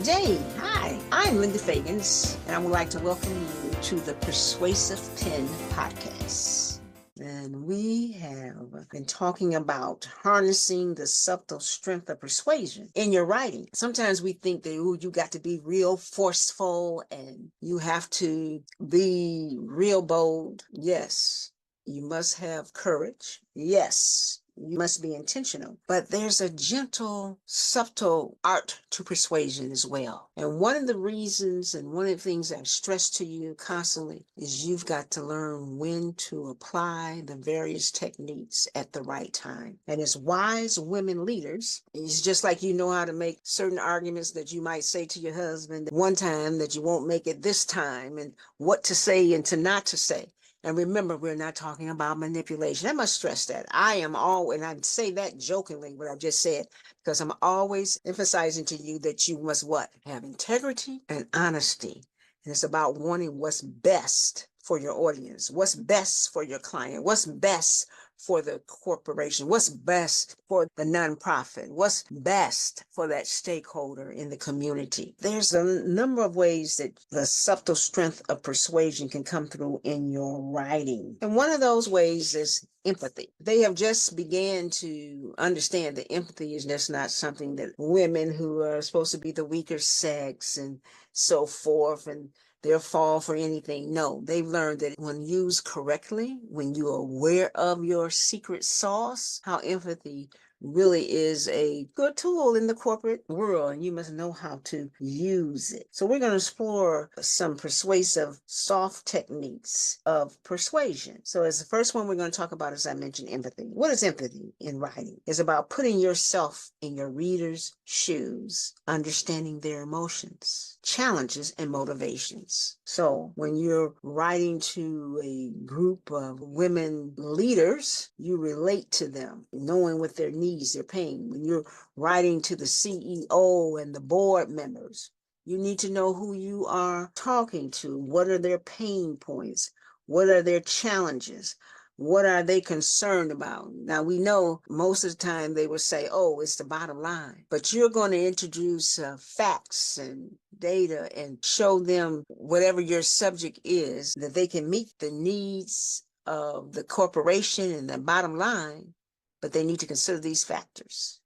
Jane, hi. I'm Linda Fagans, and I would like to welcome you to the Persuasive Pen podcast. And we have been talking about harnessing the subtle strength of persuasion in your writing. Sometimes we think that, you got to be real forceful and you have to be real bold. Yes. You must have courage. Yes. You must be intentional, but there's a gentle, subtle art to persuasion as well. And one of the reasons and one of the things I've stressed to you constantly is you've got to learn when to apply the various techniques at the right time. And as wise women leaders, it's just like you know how to make certain arguments that you might say to your husband one time that you won't make it this time, and what to say and to not to say. And remember, we're not talking about manipulation. I must stress that. I am all, and I say that jokingly, what I just said, because I'm always emphasizing to you that you must what? Have integrity and honesty. And it's about wanting what's best for your audience, what's best for your client, what's best for the corporation, what's best for the nonprofit, what's best for that stakeholder in the community. There's a number of ways that the subtle strength of persuasion can come through in your writing. And one of those ways is empathy. They have just began to understand that empathy is just not something that women who are supposed to be the weaker sex and so forth, and they'll fall for anything. No, they've learned that when used correctly, when you're aware of your secret sauce, how empathy really is a good tool in the corporate world, and you must know how to use it. So we're going to explore some persuasive soft techniques of persuasion. So as the first one we're going to talk about, as I mentioned, empathy. What is empathy in writing? It's about putting yourself in your reader's shoes, understanding their emotions, challenges, and motivations. So when you're writing to a group of women leaders, you relate to them, knowing what their needs, their pain. When you're writing to the CEO and the board members, you need to know who you are talking to. What are their pain points? What are their challenges? What are they concerned about? Now, we know most of the time they will say, oh, it's the bottom line. But you're going to introduce facts and data and show them whatever your subject is, that they can meet the needs of the corporation and the bottom line, but they need to consider these factors.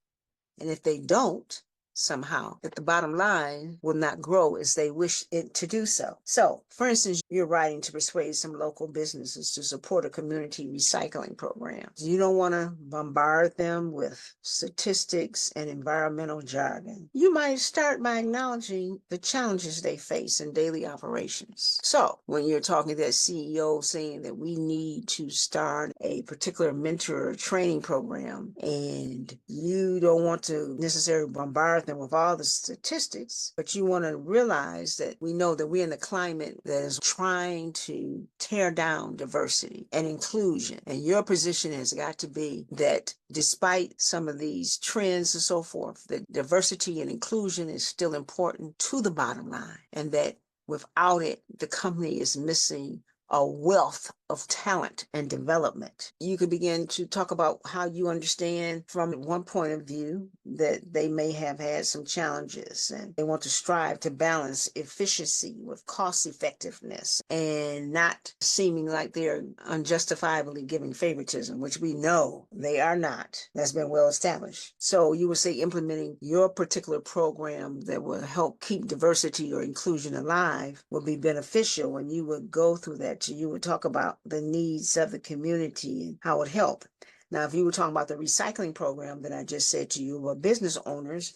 And if they don't, somehow, that the bottom line will not grow as they wish it to do so. So, for instance, you're writing to persuade some local businesses to support a community recycling program. You don't want to bombard them with statistics and environmental jargon. You might start by acknowledging the challenges they face in daily operations. So, when you're talking to that CEO saying that we need to start a particular mentor training program, and you don't want to necessarily bombard them with all the statistics, but you want to realize that we know that we're in a climate that is trying to tear down diversity and inclusion. And your position has got to be that despite some of these trends and so forth, that diversity and inclusion is still important to the bottom line, and that without it, the company is missing a wealth of talent and development. You could begin to talk about how you understand from one point of view that they may have had some challenges and they want to strive to balance efficiency with cost effectiveness and not seeming like they're unjustifiably giving favoritism, which we know they are not. That's been well established. So you would say implementing your particular program that will help keep diversity or inclusion alive will be beneficial, and you would go through that. You would talk about the needs of the community and how it helped. Now, if you were talking about the recycling program that I just said to you, well, business owners,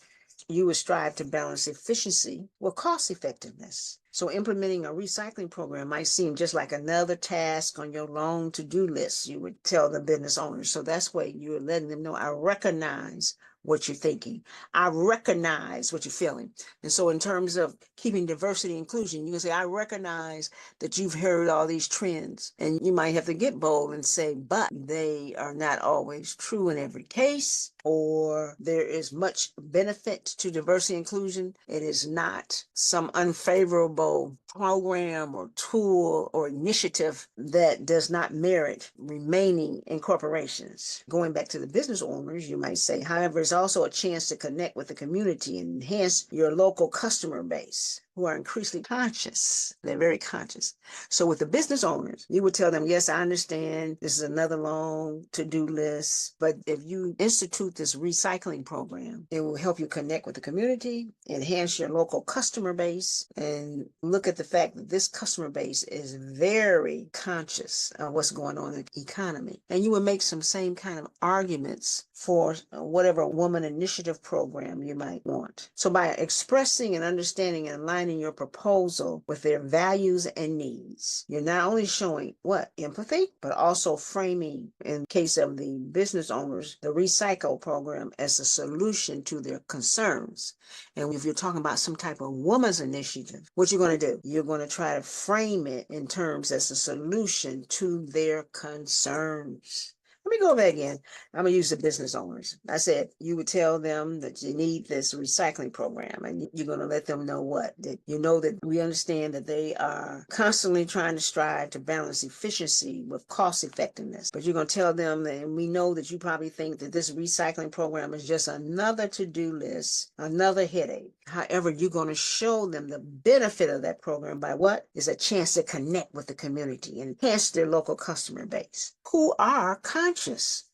you would strive to balance efficiency with cost effectiveness. So implementing a recycling program might seem just like another task on your long to-do list, you would tell the business owners. So that's why you're letting them know, I recognize what you're thinking. I recognize what you're feeling. And so in terms of keeping diversity and inclusion, you can say, I recognize that you've heard all these trends, and you might have to get bold and say, but they are not always true in every case, or there is much benefit to diversity inclusion. It is not some unfavorable program or tool or initiative that does not merit remaining in corporations. Going back to the business owners, you might say, however, it's also a chance to connect with the community and enhance your local customer base, who are increasingly conscious. They're very conscious. So with the business owners, you would tell them, yes, I understand this is another long to-do list, but if you institute this recycling program, it will help you connect with the community, enhance your local customer base, and look at the fact that this customer base is very conscious of what's going on in the economy. And you would make some same kind of arguments for whatever woman initiative program you might want. So by expressing and understanding and aligning your proposal with their values and needs, you're not only showing what? Empathy, but also framing, in case of the business owners, the recycle program as a solution to their concerns. And if you're talking about some type of woman's initiative, what you're going to do? You're going to try to frame it in terms as a solution to their concerns. Let me go over that again. I'm going to use the business owners. I said you would tell them that you need this recycling program, and you're going to let them know what? That you know that we understand that they are constantly trying to strive to balance efficiency with cost effectiveness. But you're going to tell them that, and we know that you probably think that this recycling program is just another to-do list, another headache. However, you're going to show them the benefit of that program by what? Is a chance to connect with the community and enhance their local customer base, who are conscious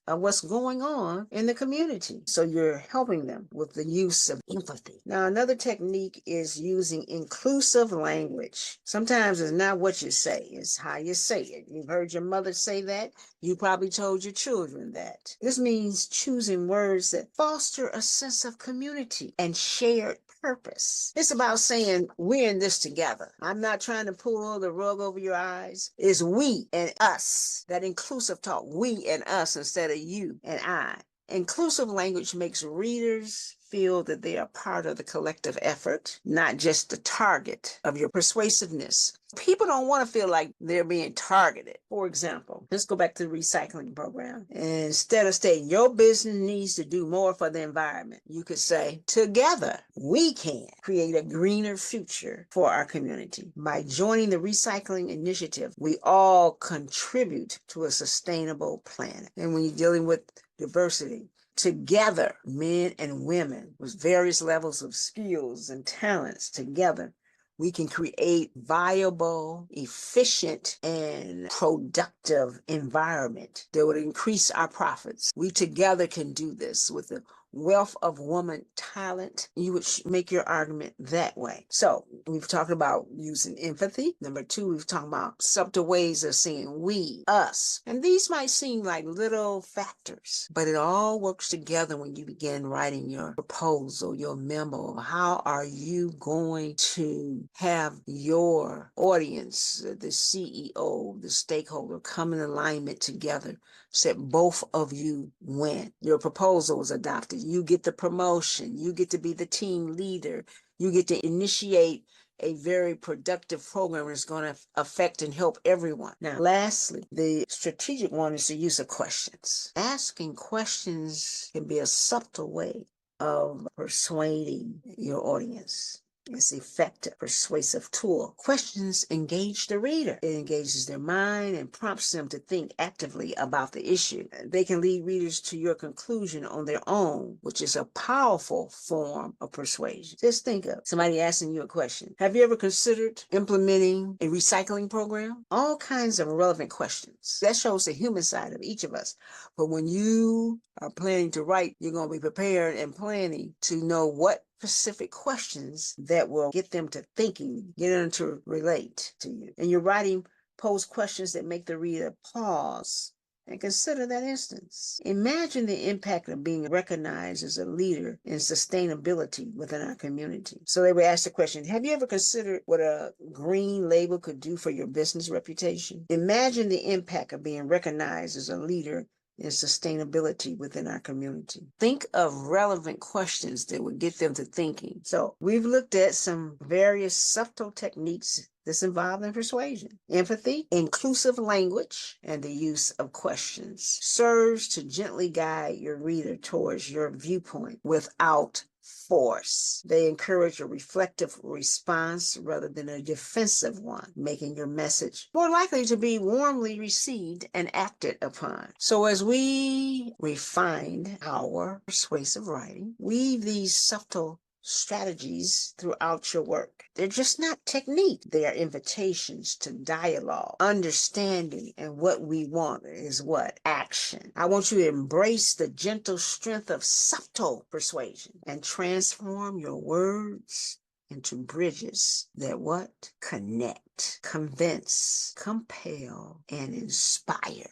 of what's going on in the community. So you're helping them with the use of empathy. Now, another technique is using inclusive language. Sometimes it's not what you say, it's how you say it. You've heard your mother say that. You probably told your children that. This means choosing words that foster a sense of community and shared purpose. It's about saying we're in this together. I'm not trying to pull the rug over your eyes. It's we and us. That inclusive talk, we and us instead of you and I. Inclusive language makes readers feel that they are part of the collective effort, not just the target of your persuasiveness. People don't want to feel like they're being targeted. For example, let's go back to the recycling program. Instead of saying your business needs to do more for the environment, you could say, together we can create a greener future for our community. By joining the recycling initiative, we all contribute to a sustainable planet. And when you're dealing with diversity, together, men and women with various levels of skills and talents, together, we can create viable, efficient, and productive environment that would increase our profits. We together can do this with the wealth of woman talent. You would make your argument that way. So we've talked about using empathy. Number two, we've talked about subtle ways of saying we, us. And these might seem like little factors, but it all works together when you begin writing your proposal, your memo. How are you going to have your audience, the CEO, the stakeholder, come in alignment together so that both of you win? Your proposal is adopted. You get the promotion. You get to be the team leader. You get to initiate a very productive program that's going to affect and help everyone. Now, lastly, the strategic one is the use of questions. Asking questions can be a subtle way of persuading your audience. It's an effective, persuasive tool. Questions engage the reader. It engages their mind and prompts them to think actively about the issue. They can lead readers to your conclusion on their own, which is a powerful form of persuasion. Just think of somebody asking you a question. Have you ever considered implementing a recycling program? All kinds of relevant questions. That shows the human side of each of us. But when you are planning to write, you're going to be prepared and planning to know what specific questions that will get them to thinking, get them to relate to you. And your writing pose questions that make the reader pause and consider that instance. Imagine the impact of being recognized as a leader in sustainability within our community. So they would ask the question, have you ever considered what a green label could do for your business reputation? Imagine the impact of being recognized as a leader and sustainability within our community. Think of relevant questions that would get them to thinking. So we've looked at some various subtle techniques This involved in persuasion, empathy, inclusive language, and the use of questions serves to gently guide your reader towards your viewpoint without force. They encourage a reflective response rather than a defensive one, making your message more likely to be warmly received and acted upon. So as we refined our persuasive writing, weave these subtle strategies throughout your work. They're just not technique. They are invitations to dialogue, understanding, and what we want is what? Action. I want you to embrace the gentle strength of subtle persuasion and transform your words into bridges that what? Connect, convince, compel, and inspire.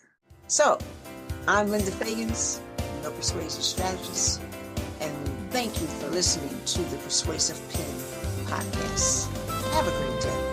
So, I'm Linda Fagans, your persuasive strategist, and thank you for listening to the Persuasive Pen podcast. Have a great day.